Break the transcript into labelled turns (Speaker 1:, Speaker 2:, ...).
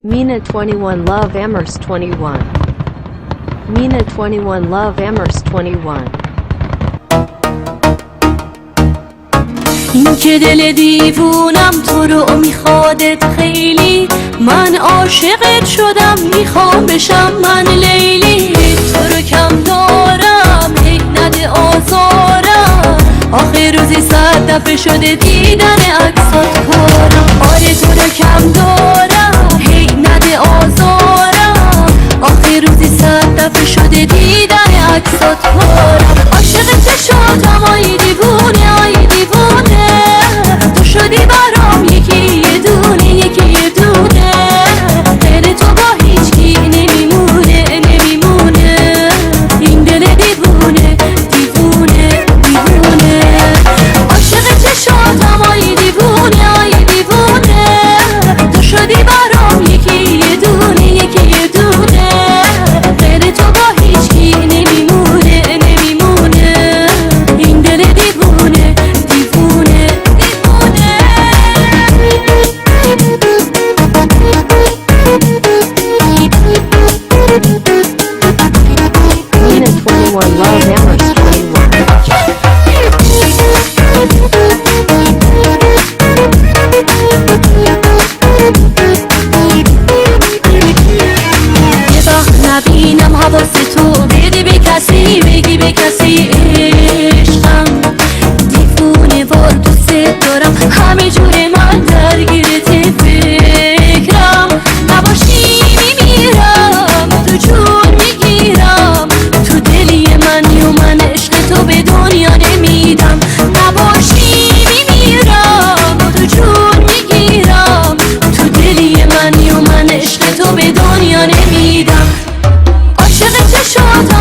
Speaker 1: Mina 21 Love Amherst 21. Mina 21 Love Amherst 21.
Speaker 2: این که دل دیوونم تو رو میخوادت خیلی، من عاشقت شدم میخوام بشم من لیلی. تو رو کم دارم هی نده آزارم، آخر روزی 100 دفعه شده دیدن عکسات کارم. آره تو رو کم دارم هی نده آزارم، آخر روزی 100 دفعه شده دیدن عکسات کارم. عاشق چشاتم آی دیوونه آی دیوونه، تو شدی برام یکی یه دونه یکی یه دونه، غیر تو با هیچکی نمیمونه نمیمونه. این دل دیوونه دیوونه دیوونه، عاشق چشاتم آی دیوونه آی دیوونه، تو شدی برام یکی یه دونه یکی یه دونه، غیر تو با هیچکی نمیمونه نمیمونه. این دل دیوونه دیوونه دیوونه.
Speaker 1: Mina 21 Love Amherst
Speaker 2: یه وقت نبینم حواس تو بدی به کسی، بگی به کسی عشقم دیوونه وار دوست دارم، همه جور من درگیرت فکرم، نباشی میمیرم تو جون میگیرم، تو دلی منی و من عشق تو به دنیا نمیدم. نباشی میمیرم تو جون میگیرم، تو دلی منی و من عشق تو به دنیا نمیدم. عاشق چشاتم